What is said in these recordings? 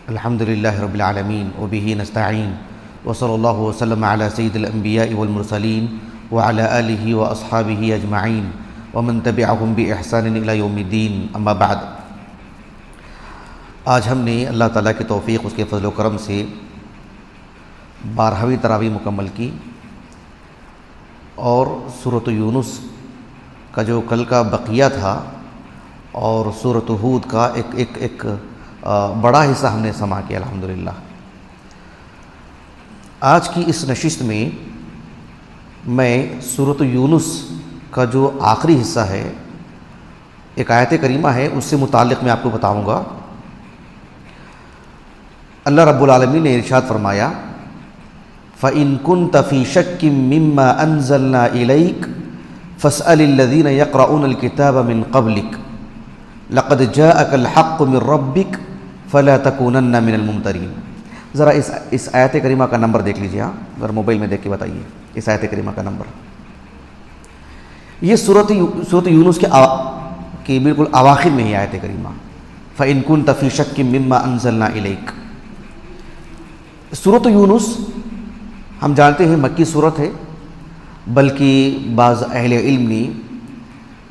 الحمد للہ رب العالمین وبہ نستعین وصلی اللہ وسلم علی سید الانبیاء والمرسلین وعلی آلہ واصحابہ اجمعین ومن تبعہم باحسان الی یوم الدین، اما بعد۔ آج ہم نے اللہ تعالیٰ کی توفیق، اس کے فضل و کرم سے 12ویں تراویح مکمل کی، اور سورۃ یونس کا جو کل کا بقیہ تھا اور سورۃ ہود کا ایک بڑا حصہ ہم نے سماع کیا الحمدللہ۔ آج کی اس نشست میں میں سورۃ یونس کا جو آخری حصہ ہے، ایک آیت کریمہ ہے، اس سے متعلق میں آپ کو بتاؤں گا۔ اللہ رب العالمین نے ارشاد فرمایا، فَإِن كُنْتَ فِي شَكٍّ مِّمَّا أَنزَلْنَا إِلَيْكَ فَاسْأَلِ الَّذِينَ يَقْرَؤُونَ الْكِتَابَ مِن قَبْلِكَ لَقَدْ جَاءَكَ الْحَقُّ مِن رَّبِّكَ فَلَا تَكُونَنَّ مِنَ الْمُمْتَرِينَ۔ ذرا اس آیت کریمہ کا نمبر دیکھ لیجیے، ذرا موبائل میں دیکھ کے بتائیے اس آیت کریمہ کا نمبر۔ یہ سورۃ یونس کے بالکل اواخر میں ہی آیت کریمہ، فَإِن كُنْتَ فِي شَكٍّ مِّمَّا أَنزَلْنَا إِلَيْكَ۔ سورۃ یونس ہم جانتے ہیں مکی سورت ہے، بلکہ بعض اہل علم نے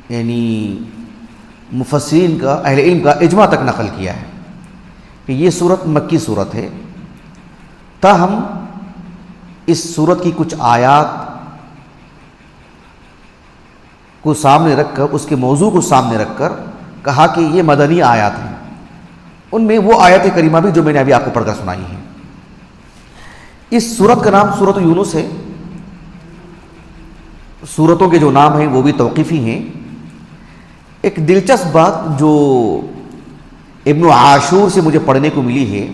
یعنی مفسرین کا، اہل علم کا اجماع تک نقل کیا ہے کہ یہ سورت مکی سورت ہے۔ تاہم اس سورت کی کچھ آیات کو سامنے رکھ کر، اس کے موضوع کو سامنے رکھ کر کہا کہ یہ مدنی آیات ہیں۔ ان میں وہ آیت کریمہ بھی جو میں نے ابھی آپ کو پڑھ کر سنائی ہیں۔ اس سورت کا نام سورۃ یونس ہے۔ سورتوں کے جو نام ہیں وہ بھی توقیفی ہیں۔ ایک دلچسپ بات جو ابن عاشور سے مجھے پڑھنے کو ملی ہے،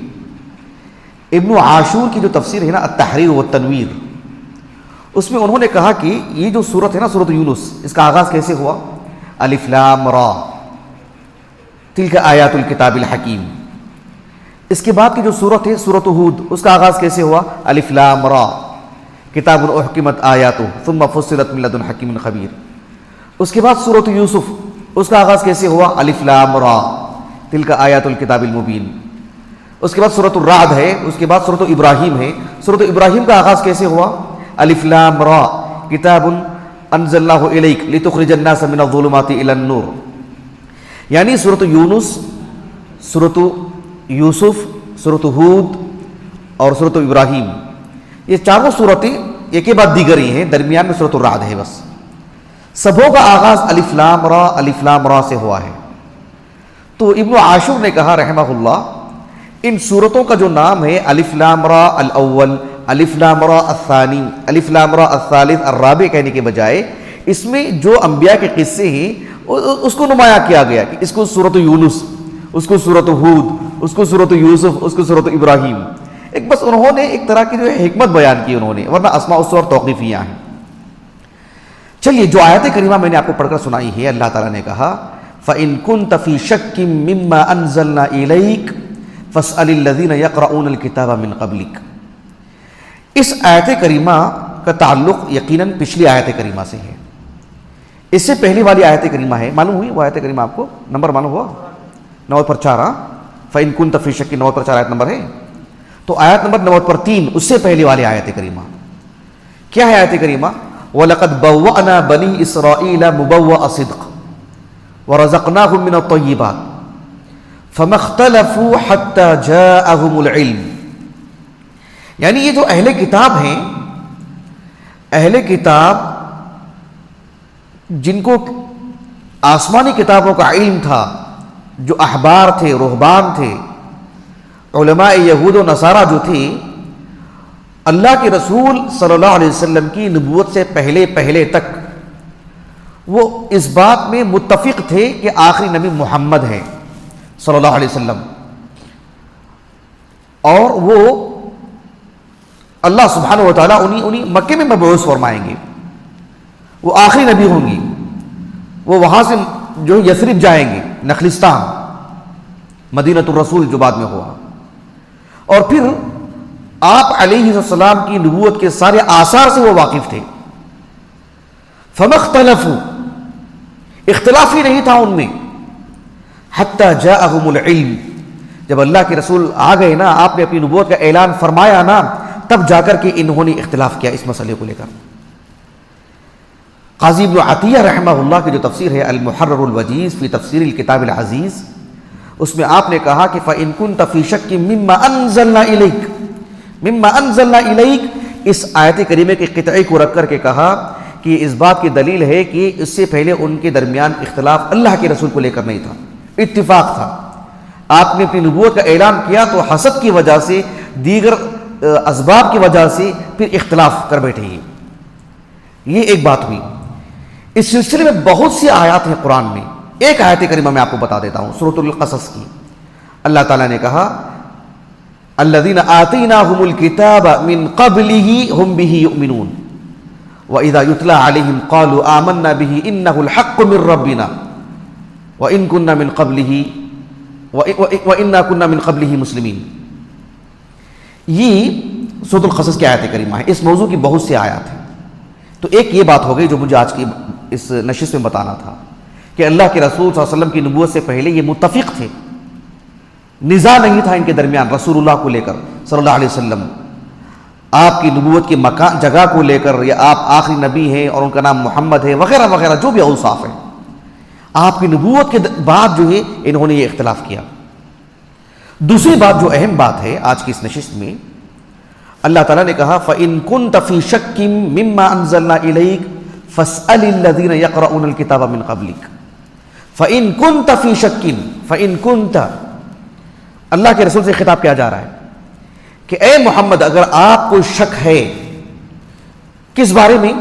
ابن عاشور کی جو تفسیر ہے نا التحریر والتنویر، اس میں انہوں نے کہا کہ یہ جو سورت ہے نا سورۃ یونس، اس کا آغاز کیسے ہوا؟ الف لام را تلک آیات الکتاب الحکیم۔ اس کے بعد کی جو سورت ہے سورۃ ہود، اس کا آغاز کیسے ہوا؟ الف لام را کتاب احکمت آیاتہ ثم فصلت من لدن حکیم خبیر۔ اس کے بعد سورۃ یوسف، اس کا آغاز کیسے ہوا؟ الف لام را تلک آیات الکتاب المبین۔ اس کے بعد سورۃ الرعد ہے، اس کے بعد سورۃ ابراہیم ہے۔ سورۃ ابراہیم کا آغاز کیسے ہوا؟ الف لام را کتاب انزلناہ الیک لتخرج الناس من الظلمات الی النور۔ یعنی سورۃ یونس، سورۃ یوسف، سورۃ ہود اور سورۃ ابراہیم، یہ چاروں صورتیں ایک کے بعد دیگر ہی ہیں، درمیان میں سورۃ الرعد ہے بس۔ سبوں کا آغاز الف لام را سے ہوا ہے۔ تو ابن عاشور نے کہا رحمہ اللہ، ان صورتوں کا جو نام ہے الف لام را الاول، الف لام را الثانی، الف لام را الثالث الرابع کہنے کے بجائے اس میں جو انبیاء کے قصے ہیں اس کو نمایاں کیا گیا کہ اس کو سورۃ یونس، اس کو سورۃ ہود، اس کو سورۃ یوسف، اس کو سورۃ ابراہیم۔ ایک بس انہوں نے ایک طرح کی جو حکمت بیان کی انہوں نے، ورنہ اسماء السور توقیفیاں ہیں۔ چلیے جو آیت کریمہ میں نے آپ کو پڑھ کر سنائی ہے، اللہ تعالیٰ نے کہا فَإِن كُنْتَ فِي شَكٍّ مِّمَّا أَنزَلْنَا إِلَيْكَ فَاسْأَلِ الَّذِينَ يَقْرَؤُونَ الْكِتَابَ مِن قَبْلِكَ۔ اس آیت کریمہ کا تعلق یقیناً پچھلی آیت کریمہ سے ہے۔ اس سے پہلی والی آیت کریمہ ہے، معلوم ہوئی وہ آیت کریمہ آپ کو؟ نمبر معلوم ہوا؟ 9 پر 4۔ فَإِن كُنْتَ فِي شَكٍّ 9 پر 4 آیت نمبر ہے۔ تو آیت نمبر 9 پر 3 اس سے پہلی والی آیت کریمہ کیا ہے؟ آیت کریمہ وَلَقَدْ بَوَّأْنَا بَنِي إِسْرَائِيلَ مُبَوَّأَ صِدْقٍ وَرَزَقْنَاهُم مِّنَ الطَّيِّبَاتِ فَمَا اخْتَلَفُوا حَتَّى جَاءَهُمُ الْعِلْمُ۔ یعنی یہ جو اہل کتاب ہیں، اہل کتاب جن کو آسمانی کتابوں کا علم تھا، جو احبار تھے، رہبان تھے، علماء یہود و نصارہ جو تھے، اللہ کے رسول صلی اللہ علیہ وسلم کی نبوت سے پہلے تک وہ اس بات میں متفق تھے کہ آخری نبی محمد ہے صلی اللہ علیہ وسلم، اور وہ اللہ سبحانہ و تعالیٰ انہیں مکے میں مبعوث فرمائیں گے، وہ آخری نبی ہوں گی، وہ وہاں سے جو یثرب جائیں گے، نخلستان، مدینۃ الرسول جو بعد میں ہوا، اور پھر آپ علیہ السلام کی نبوت کے سارے آثار سے وہ واقف تھے۔ فما اختلفوا، اختلاف ہی نہیں تھا ان میں، حتی جاءہم العلم، جب اللہ کے رسول آ گئے نا، آپ نے اپنی نبوت کا اعلان فرمایا نا، تب جا کر کے انہوں نے اختلاف کیا اس مسئلے کو لے کر۔ قاضی ابن عطیہ رحمہ اللہ کی جو تفسیر ہے المحرر الوجیز فی تفسیر الکتاب العزیز، اس میں آپ نے کہا کہ فَإِن كُنْتَ فِي شَكٍّ مِّمَّا أَنزَلْنَا إِلَيْكَ، مِّمَّا أَنزَلْنَا إِلَيْكَ، اس آیت کریمہ کے قطعے کو رکھ کر کے کہا کہ اس بات کی دلیل ہے کہ اس سے پہلے ان کے درمیان اختلاف اللہ کے رسول کو لے کر نہیں تھا، اتفاق تھا۔ آپ نے اپنی نبوت کا اعلان کیا تو حسد کی وجہ سے، دیگر اسباب کی وجہ سے پھر اختلاف کر بیٹھے ہیں۔ یہ ایک بات ہوئی۔ اس سلسلے میں بہت سی آیات ہیں قرآن میں۔ ایک آیت کریمہ میں آپ کو بتا دیتا ہوں سورۃ القصص کی۔ اللہ تعالیٰ نے کہا الذین آتیناہم الکتاب من قبلہ ہم بہ یؤمنون وَإِذَا يُتْلَى عَلَيْهِمْ قَالُوا آمَنَّا بِهِ إِنَّهُ الْحَقُّ مِنْ رَبِّنَا وَإِنْ كُنَّا مِنْ قَبْلِهِ مُسْلِمِينَ۔ یہ سورۃ القصص کی آیت کریمہ ہے۔ اس موضوع کی بہت سی آیات ہیں۔ تو ایک یہ بات ہو گئی جو مجھے آج کی اس نشست میں بتانا تھا کہ اللہ کے رسول صلی اللہ علیہ وسلم کی نبوت سے پہلے یہ متفق تھے، نزاع نہیں تھا ان کے درمیان رسول اللہ کو لے کر صلی اللہ علیہ وسلم، آپ کی نبوت کے مکان جگہ کو لے کر، یا آپ آخری نبی ہیں اور ان کا نام محمد ہے وغیرہ وغیرہ جو بھی اوصاف ہیں۔ آپ کی نبوت کے بعد جو ہے انہوں نے یہ اختلاف کیا۔ دوسری بات جو اہم بات ہے آج کی اس نشست میں، اللہ تعالیٰ نے کہا فَإِن كُنْتَ فِي شَكٍّ مِّمَّا أَنزَلْنَا إِلَيْكَ فَاسْأَلِ الَّذِينَ يَقْرَؤُونَ الْكِتَابَ مِنْ قَبْلِكَ فَإِن كُنْتَ فِي شَكٍّ فَإِن كُنْتَ، اللہ کے رسول سے خطاب کیا جا رہا ہے کہ اے محمد اگر آپ کو شک ہے کس بارے میں،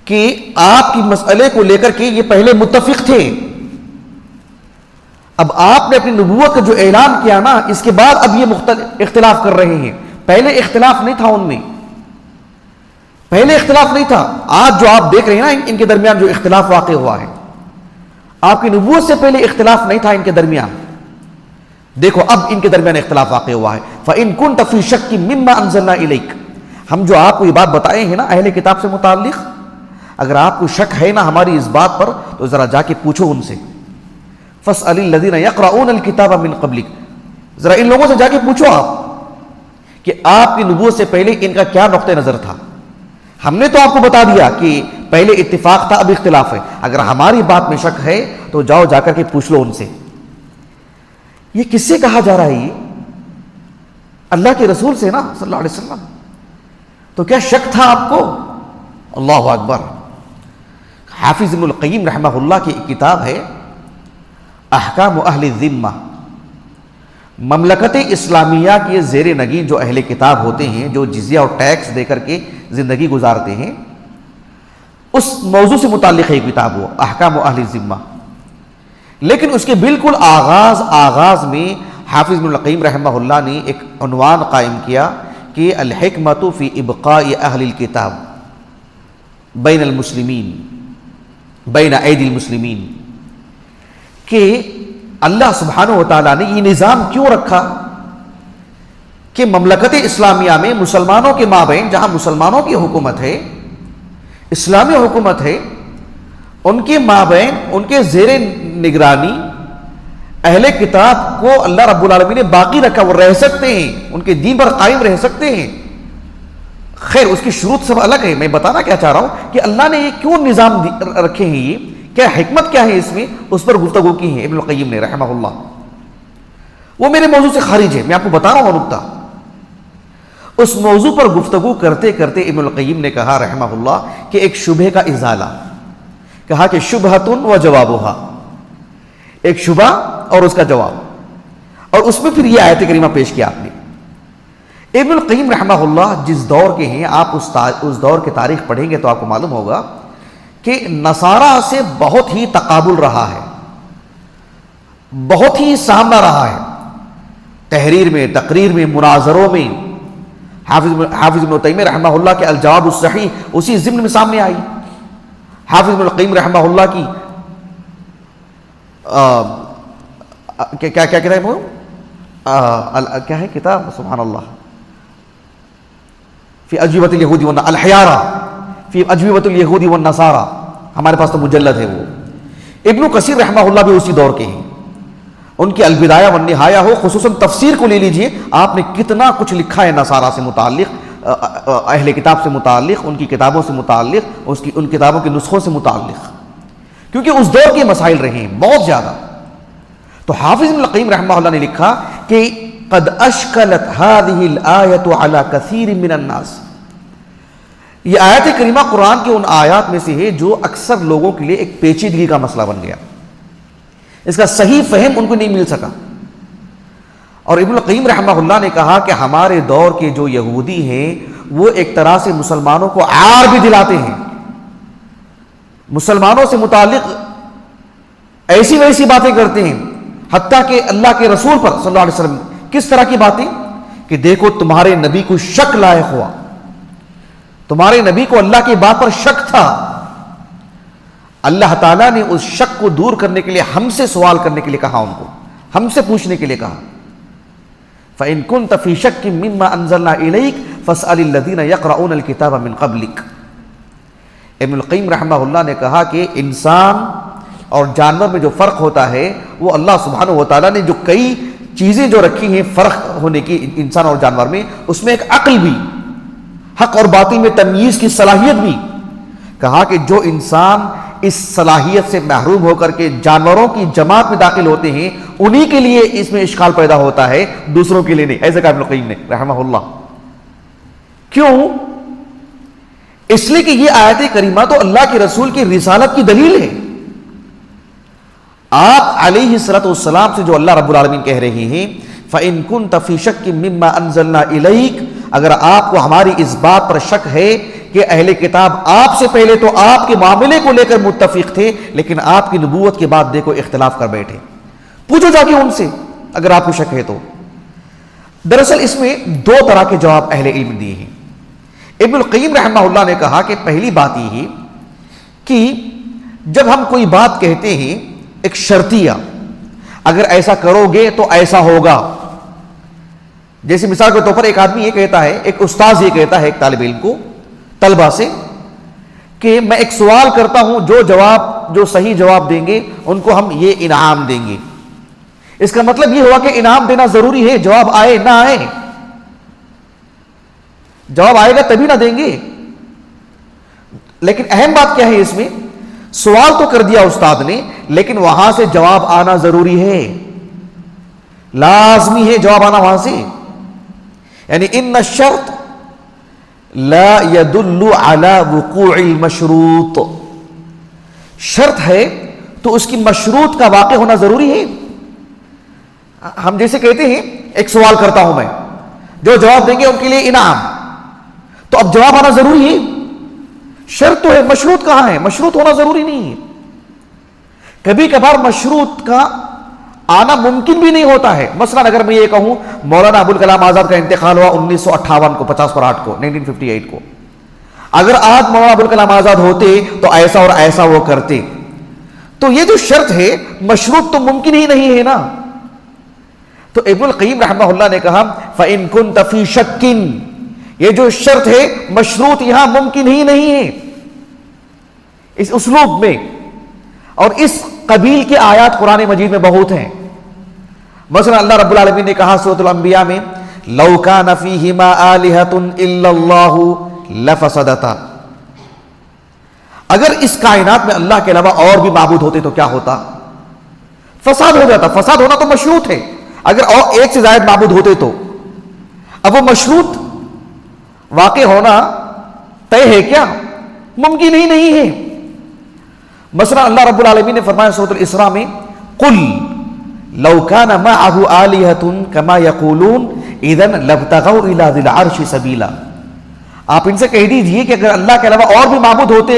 کہ آپ کی مسئلے کو لے کر کے یہ پہلے متفق تھے، اب آپ نے اپنی نبوت کا جو اعلان کیا نا اس کے بعد اب یہ اختلاف کر رہے ہیں، پہلے اختلاف نہیں تھا ان میں، پہلے اختلاف نہیں تھا۔ آج جو آپ دیکھ رہے ہیں نا ان کے درمیان جو اختلاف واقع ہوا ہے، آپ کی نبوت سے پہلے اختلاف نہیں تھا ان کے درمیان، دیکھو اب ان کے درمیان اختلاف واقع ہوا ہے۔ فَإِن كُنْتَ فِي شَكٍّ مِّمَّا أَنزَلْنَا إِلَيْكَ، ہم جو آپ کو یہ بات بتائے ہیں نا اہل کتاب سے متعلق، اگر آپ کو شک ہے نا ہماری اس بات پر تو ذرا جا کے پوچھو ان سے، فَاسْأَلِ الَّذِينَ يَقْرَؤُونَ الْكِتَابَ مِنْ قَبْلِكَ، ذرا ان لوگوں سے جا کے پوچھو آپ کہ آپ کی نبوت سے پہلے ان کا کیا نقطہ نظر تھا۔ ہم نے تو آپ کو بتا دیا کہ پہلے اتفاق تھا اب اختلاف ہے، اگر ہماری بات میں شک ہے تو جاؤ جا کر کے پوچھ لو ان سے۔ یہ کس سے کہا جا رہا ہے؟ یہ اللہ کے رسول سے نا صلی اللہ علیہ وسلم، تو کیا شک تھا آپ کو؟ اللہ اکبر۔ حافظ ابن القیم رحمہ اللہ کی ایک کتاب ہے احکام اہل الذمہ، مملکت اسلامیہ کے زیر نگین جو اہل کتاب ہوتے ہیں، جو جزیہ اور ٹیکس دے کر کے زندگی گزارتے ہیں، اس موضوع سے متعلق ہے یہ کتاب، وہ احکام اہل الذمہ۔ لیکن اس کے بالکل آغاز میں حافظ ابن القیم رحمہ اللہ نے ایک عنوان قائم کیا کہ الحکمت فی ابقاء اہل الکتاب بین المسلمین، بین ایدی المسلمین، کہ اللہ سبحانہ و تعالیٰ نے یہ نظام کیوں رکھا کہ مملکت اسلامیہ میں مسلمانوں کے مابین، جہاں مسلمانوں کی حکومت ہے، اسلامی حکومت ہے، ان کے مابین، ان کے زیر نگرانی اہل کتاب کو اللہ رب العالمین نے باقی رکھا، وہ رہ سکتے ہیں، ان کے دین پر قائم رہ سکتے ہیں۔ خیر اس کی شروط سب الگ ہے، میں بتانا کیا چاہ رہا ہوں کہ اللہ نے یہ کیوں نظام رکھے ہیں، یہ کیا حکمت کیا ہے اس میں، اس پر گفتگو کی ہے ابن القیم نے رحمہ اللہ۔ وہ میرے موضوع سے خارج ہے، میں آپ کو بتا رہا ہوں نکتہ۔ اس موضوع پر گفتگو کرتے کرتے ابن القیم نے کہا رحمہ اللہ کہ ایک شبہ کا ازالہ، کہا کہ شبہتن و جوابہا، ایک شبہ اور اس کا جواب، اور اس میں پھر یہ آیت کریمہ پیش کیا آپ نے۔ ابن القیم رحمہ اللہ جس دور کے ہیں، آپ اس دور کی تاریخ پڑھیں گے تو آپ کو معلوم ہوگا کہ نصارہ سے بہت ہی تقابل رہا ہے، بہت ہی سامنا رہا ہے، تحریر میں، تقریر میں، مناظروں میں۔ حافظ ابن تیمیہ رحمہ اللہ کے الجواب الصحیح اسی ضمن میں سامنے آئی۔ حافظ ابن القیم رحمہ اللہ کی کیا کہتے ہیں وہ، کیا ہے کتاب، سبحان اللہ، فی اجوبۃ الیہود الحیارہ فی اجوبۃ الیہود والنصارى، ہمارے پاس تو مجلد ہے وہ۔ ابن کثیر رحمہ اللہ بھی اسی دور کے ہیں، ان کی البدایہ والنہایہ ہو، خصوصاً تفسیر کو لے لیجئے، آپ نے کتنا کچھ لکھا ہے نصارہ سے متعلق، اہل کتاب سے متعلق، ان کی کتابوں سے متعلق، ان کتابوں کے نسخوں سے متعلق، کیونکہ اس دور کے مسائل رہے ہیں بہت زیادہ۔ تو حافظ ابن القیم رحمہ اللہ نے لکھا کہ قد اشکلت هذه الآیۃ علی کثیر من الناس، یہ آیت کریمہ قرآن کے ان آیات میں سے ہے جو اکثر لوگوں کے لیے ایک پیچیدگی کا مسئلہ بن گیا، اس کا صحیح فہم ان کو نہیں مل سکا۔ اور ابن القیم رحمہ اللہ نے کہا کہ ہمارے دور کے جو یہودی ہیں وہ ایک طرح سے مسلمانوں کو عار بھی دلاتے ہیں، مسلمانوں سے متعلق ایسی ویسی باتیں کرتے ہیں، حتیٰ کہ اللہ کے رسول پر صلی اللہ علیہ وسلم کس طرح کی باتیں کہ دیکھو تمہارے نبی کو شک لاحق ہوا، تمہارے نبی کو اللہ کی بات پر شک تھا، اللہ تعالیٰ نے اس شک کو دور کرنے کے لیے ہم سے سوال کرنے کے لیے کہا، ان کو ہم سے پوچھنے کے لیے کہا۔ فَإِن كُنْتَ فِي شَكٍّ مِّمَّا أَنزَلْنَا إِلَيْكَ فَاسْأَلِ الَّذِينَ يَقْرَؤُونَ الْكِتَابَ مِن قَبْلِكَ۔ ابن القیم رحمہ اللہ نے کہا کہ انسان اور جانور میں جو فرق ہوتا ہے وہ اللہ سبحانہ و تعالیٰ نے جو کئی چیزیں جو رکھی ہیں فرق ہونے کی انسان اور جانور میں، اس میں ایک عقل بھی، حق اور باطل میں تمییز کی صلاحیت بھی، کہا کہ جو انسان اس صلاحیت سے محروم ہو کر کے جانوروں کی جماعت میں داخل ہوتے ہیں انہی کے لیے اس میں اشکال پیدا ہوتا ہے، دوسروں کے لیے نہیں، ایسا کہا ابن القیم نے رحمہ اللہ۔ کیوں؟ اس لیے کہ یہ آیت کریمہ تو اللہ کے رسول کی رسالت کی دلیل ہے۔ آپ علیہ الصلوۃ والسلام سے جو اللہ رب العالمین کہہ رہے ہیں فَإِن كُنْتَ فِي شَكٍّ مِّمَّا أَنزَلْنَا إِلَيْكَ، اگر آپ کو ہماری اس بات پر شک ہے کہ اہل کتاب آپ سے پہلے تو آپ کے معاملے کو لے کر متفق تھے، لیکن آپ کی نبوت کے بعد دیکھو اختلاف کر بیٹھے، پوچھو جا کے ان سے اگر آپ کو شک ہے تو۔ دراصل اس میں دو طرح کے جواب اہل علم دیے ہیں۔ ابن القیم رحمہ اللہ نے کہا کہ پہلی بات یہ ہے کہ جب ہم کوئی بات کہتے ہیں ایک شرطیہ، اگر ایسا کرو گے تو ایسا ہوگا، جیسے مثال کے طور پر ایک آدمی یہ کہتا ہے، ایک استاذ یہ کہتا ہے ایک طالب علم کو، طلبہ سے، کہ میں ایک سوال کرتا ہوں، جو صحیح جواب دیں گے ان کو ہم یہ انعام دیں گے۔ اس کا مطلب یہ ہوا کہ انعام دینا ضروری ہے، جواب آئے نہ آئے، جواب آئے گا تبھی نہ دیں گے۔ لیکن اہم بات کیا ہے اس میں، سوال تو کر دیا استاد نے، لیکن وہاں سے جواب آنا ضروری ہے، لازمی ہے جواب آنا وہاں سے۔ یعنی ان الشرط لا يدل على وقوع المشروط، شرط ہے تو اس کی مشروط کا واقع ہونا ضروری ہے۔ ہم جیسے کہتے ہیں ایک سوال کرتا ہوں میں، جو جواب دیں گے ان کے لیے انعام، تو اب جواب آنا ضروری ہے، شرط تو ہے، مشروط کہاں ہے؟ مشروط ہونا ضروری نہیں ہے۔ کبھی کبھار مشروط کا آنا ممکن بھی نہیں ہوتا ہے۔ مثلا اگر میں یہ کہوں مولانا ابوالکلام آزاد کا انتقال ہوا 1958 کو، 50/8 کو، 1958 کو، اگر آج مولانا ابوالکلام آزاد ہوتے تو ایسا اور ایسا وہ کرتے، تو یہ جو شرط ہے مشروط تو ممکن ہی نہیں ہے نا۔ تو ابن القیم رحمہ اللہ نے کہا فَإِن كُنْتَ فِي شَكٍّ، یہ جو شرط ہے مشروط یہاں ممکن ہی نہیں ہے اس اسلوب میں، اور اس قبیل کے آیات قرآن مجید میں بہت ہیں۔ مثلا اللہ رب العالمین نے کہا سورۃ الانبیاء میں لَوْ كَانَ فِيهِمَا آلِهَةٌ إِلَّا اللَّهُ لَفَسَدَتَا، اگر اس کائنات میں اللہ کے علاوہ اور بھی معبود ہوتے تو کیا ہوتا؟ فساد ہو جاتا۔ فساد ہونا تو مشروط ہے، اگر اور ایک سے زائد معبود ہوتے تو۔ اب وہ مشروط واقع ہونا طے ہے کیا؟ ممکن ہی نہیں ہے۔ مثلا اللہ رب العالمین نے فرمایا سورۃ الاسراء میں قل لو كان معه آلهة كما يقولون اذا لابتغوا الى ذي العرش سبيلا، آپ ان سے کہہ دیجئے کہ اگر اللہ کے علاوہ اور بھی معبود ہوتے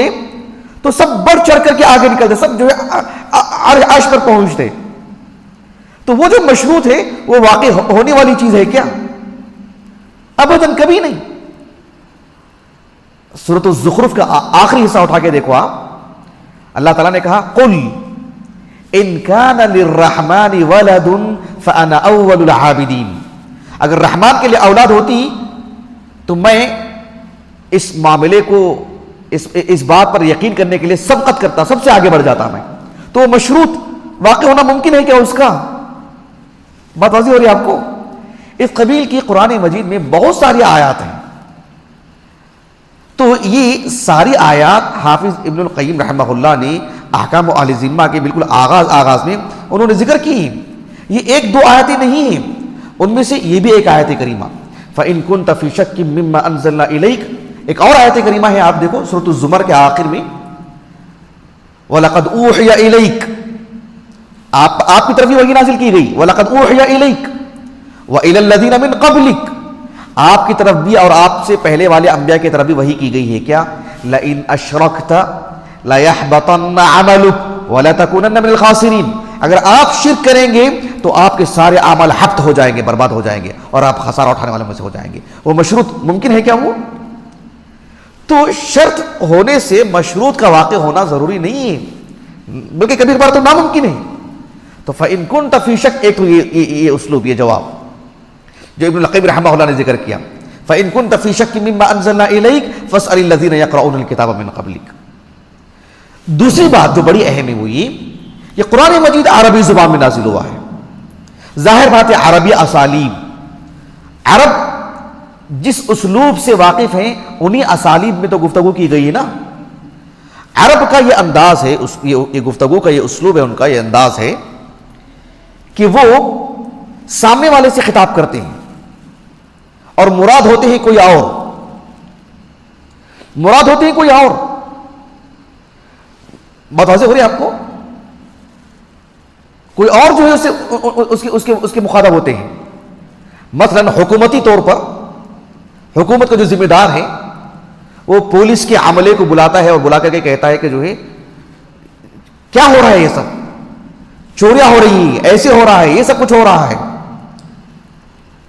تو سب بڑھ چڑھ کر کے آگے نکلتے، سب جو ہے عرش پر پہنچتے۔ تو وہ جو مشروط ہے وہ واقع ہونے والی چیز ہے کیا؟ ابداً کبھی نہیں۔ سورۃ الزخرف کا آخری حصہ اٹھا کے دیکھو آپ، اللہ تعالیٰ نے کہا قل ان کان للرحمن ولد فانا اول العابدین، اگر رحمان کے لیے اولاد ہوتی تو میں اس معاملے کو اس بات پر یقین کرنے کے لیے سبقت کرتا، سب سے آگے بڑھ جاتا میں۔ تو وہ مشروط واقع ہونا ممکن ہے کیا اس کا؟ بات واضح ہو رہی ہے آپ کو؟ اس قبیل کی قرآن مجید میں بہت ساری آیات ہیں. تو یہ ساری آیات حافظ ابن القیم رحمہ اللہ نے احکام اہل ذمہ کے بالکل آغاز میں انہوں نے ذکر کی. یہ ایک دو آیتیں نہیں ہیں، ان میں سے یہ بھی ایک آیت کریمہ فَإِن كُنْتَ فِي شَكٍّ مِّمَّا أَنزَلْنَا إِلَيْكَ. ایک اور آیت کریمہ ہے، آپ دیکھو سورۃ الزمر کے آخر میں وَلَقَدْ أُوحِيَ إِلَيْكَ، آپ کی طرف ہی وحی نازل کی گئی. وَلَقَدْ أُوحِيَ إِلَيْكَ وَإِلَى الَّذِينَ مِن قَبْلِكَ، آپ کی طرف بھی اور آپ سے پہلے والے انبیاء کی طرف بھی وحی کی گئی ہے. کیا؟ لَئِنْ أَشْرَكْتَ لَيَحْبَطَنَّ عَمَلُكَ وَلَتَكُونَنَّ مِنَ الْخَاسِرِينَ. اگر آپ شرک کریں گے تو آپ کے سارے اعمال حبط ہو جائیں گے، برباد ہو جائیں گے، اور آپ خسارہ اٹھانے والوں میں سے ہو جائیں گے. وہ مشروط ممکن ہے کیا؟ وہ تو شرط ہونے سے مشروط کا واقع ہونا ضروری نہیں ہے، بلکہ کبھی کبھار تو ناممکن ہے. تو فَإِن كُنْتَ فِي شَكٍّ، ایک تو یہ اسلوب، یہ جواب جو ابن القیم رحمہ اللہ نے ذکر کیا. فَإِن كُنْتَ فِي شَكٍّ مِّمَّا أَنزَلْنَا إِلَيْكَ فَاسْأَلِ الَّذِينَ يَقْرَؤُونَ الْكِتَابَ مِن قَبْلِكَ. دوسری بات جو بڑی اہم ہے وہ یہ قرآن مجید عربی زبان میں نازل ہوا ہے. ظاہر بات ہے عربی اسالیب، عرب جس اسلوب سے واقف ہیں انہی اسالیب میں تو گفتگو کی گئی ہے نا. عرب کا یہ انداز ہے، یہ گفتگو کا یہ اسلوب ہے، ان کا یہ انداز ہے کہ وہ سامنے والے سے خطاب کرتے ہیں اور مراد ہوتے ہیں کوئی اور، مراد ہوتے ہیں کوئی اور. بات واضح ہو رہی ہے آپ کو؟ کوئی اور جو ہے اس کے مخاطب ہوتے ہیں. مثلا حکومتی طور پر حکومت کا جو ذمہ دار ہے وہ پولیس کے عملے کو بلاتا ہے اور بلا کر کے کہتا ہے کہ جو ہے کیا ہو رہا ہے، یہ سب چوریاں ہو رہی ہیں، ایسے ہو رہا ہے، یہ سب کچھ ہو رہا ہے.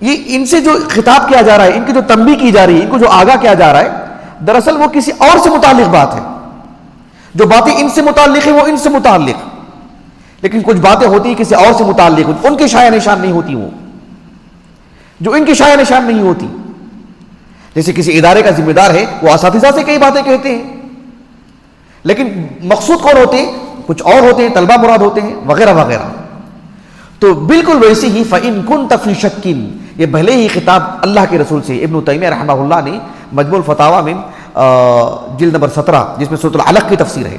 یہ ان سے جو خطاب کیا جا رہا ہے، ان کی جو تنبیہ کی جا رہی ہے، ان کو جو آگاہ کیا جا رہا ہے، دراصل وہ کسی اور سے متعلق بات ہے. جو باتیں ان سے متعلق ہیں وہ ان سے متعلق، لیکن کچھ باتیں ہوتی ہیں کسی اور سے متعلق، ان کے شایع نشان نہیں ہوتی، وہ جو ان کی شایع نشان نہیں ہوتی. جیسے کسی ادارے کا ذمہ دار ہے، وہ اساتذہ سے کئی باتیں کہتے ہیں، لیکن مقصود کون ہوتے ہیں؟ کچھ اور ہوتے ہیں، طلبہ مراد ہوتے ہیں، وغیرہ وغیرہ. تو بالکل ویسے ہی فَإِن كُنْتَ فِي شَكٍّ، یہ بھلے ہی خطاب اللہ کے رسول سے. ابن تیمیہ رحمہ اللہ نے مجموع الفتاوی میں جلد نمبر 17 جس میں سورۃ العلق کی تفسیر ہے،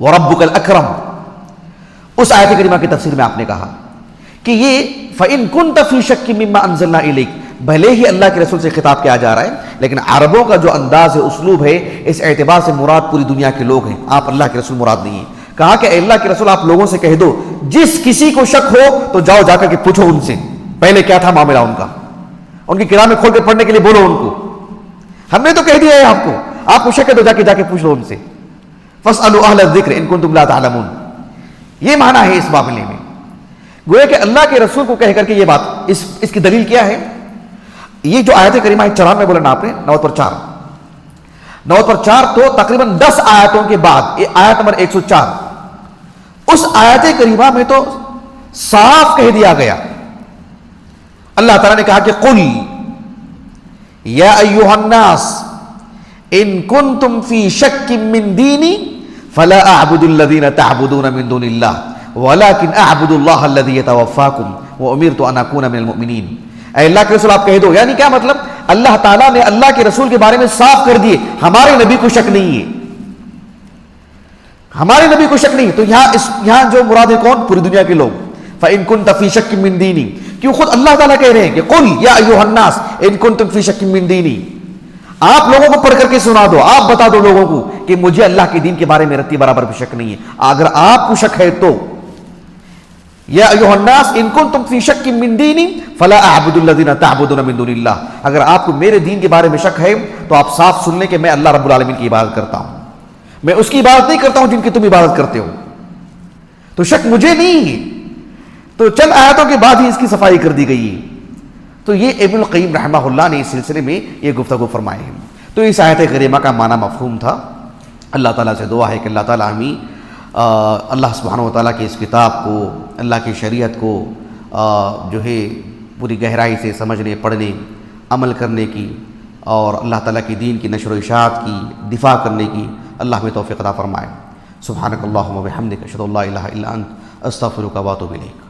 وَرَبُّكَ الْأَكْرَمُ، اس آیت کریمہ کی تفسیر میں آپ نے کہا کہ یہ فَإِن كُنْتَ فِي شَكٍّ مِّمَّا أَنزَلْنَا إِلَيْكَ، بھلے ہی اللہ کے رسول سے خطاب کیا جا رہا ہے، لیکن عربوں کا جو انداز ہے، اسلوب ہے، اس اعتبار سے مراد پوری دنیا کے لوگ ہیں، آپ اللہ کے رسول مراد نہیں ہیں. کہا کہ اے اللہ کے رسول آپ لوگوں سے کہہ دو جس کسی کو شک ہو تو جاؤ جا کر کے پوچھو ان سے پہلے کیا تھا معاملہ ان کا، ان کی کتابیں کھول کے پڑھنے کے لیے بولو ان کو. ہم نے تو کہہ دیا ہے آپ کو شک ہے تو جا کے پوچھ لو ان سے. فَاسْأَلُوا أَهْلَ الذِّكْرِ إِن كُنتُمْ لَا تَعْلَمُونَ. یہ معنی ہے اس معاملے میں. گویا کہ اللہ کے رسول کو کہہ کر کے یہ بات، اس کی دلیل کیا ہے؟ یہ جو آیت کریمہ ہے 94 بولا نا آپ نے، 9 پر 4 تو تقریباً 10 آیتوں کے بعد آیت نمبر 104، اس آیت کریمہ میں تو صاف کہہ دیا گیا. اللہ تعالیٰ نے کہا کہ قل یا ایھا الناس ان کنتم فی شک من دینی فلا اعبد الذین تعبدون من دون اللہ ولکن اعبد اللہ الذی یتوفاکم وامرت ان اکون من المؤمنین. اے اللہ کے رسول آپ کہہ دو، یعنی کیا مطلب؟ اللہ تعالیٰ نے اللہ کے رسول کے بارے میں صاف کر دیے ہمارے نبی کو شک نہیں ہے، ہمارے نبی کو شک نہیں. تو یہاں جو مراد ہے کون؟ پوری دنیا کے لوگ. فَإِن كُنْتَ فِي شَكٍّ مِّن دِينِي، کیوں خود اللہ تعالیٰ کہہ رہے ہیں کہ قُلْ يَا أَيُّهَا النَّاسِ إِن كُنْتُمْ فِي شَكٍّ مِّن دِينِي. آپ لوگوں کو پڑھ کر کے سنا دو، آپ بتا دو لوگوں کو کہ مجھے اللہ کے دین کے بارے میں رتی برابر بھی شک نہیں ہے. اگر آپ کو شک ہے تو یا ایھا الناس ان کنتم فی شک من دینی فلا اعبد الذین تعبدون من دون اللہ. اگر آپ کو میرے دین کے بارے میں شک ہے تو آپ صاف سن لیں کہ میں اللہ رب العالمین کی عبادت کرتا ہوں، میں اس کی عبادت نہیں کرتا ہوں جن کی تم عبادت کرتے ہو. تو شک مجھے نہیں ہے. تو چند آیتوں کے بعد ہی اس کی صفائی کر دی گئی ہے. تو یہ ابن القیم رحمہ اللہ نے اس سلسلے میں یہ گفتگو فرمائے ہیں. تو اس آیت کریمہ کا معنی مفہوم تھا. اللہ تعالیٰ سے دعا ہے کہ اللہ تعالیٰ ہمیں اللہ سبحانہ و تعالیٰ کی اس کتاب کو، اللہ کی شریعت کو جو ہے پوری گہرائی سے سمجھنے، پڑھنے، عمل کرنے کی، اور اللہ تعالیٰ کی دین کی نشر و اشاعت کی، دفاع کرنے کی اللہ ہمیں توفیق عطا فرمائے. سبحانک اللہم و بحمدک اشہد ان لا الہ الا انت استغفرک و اتوب الیک.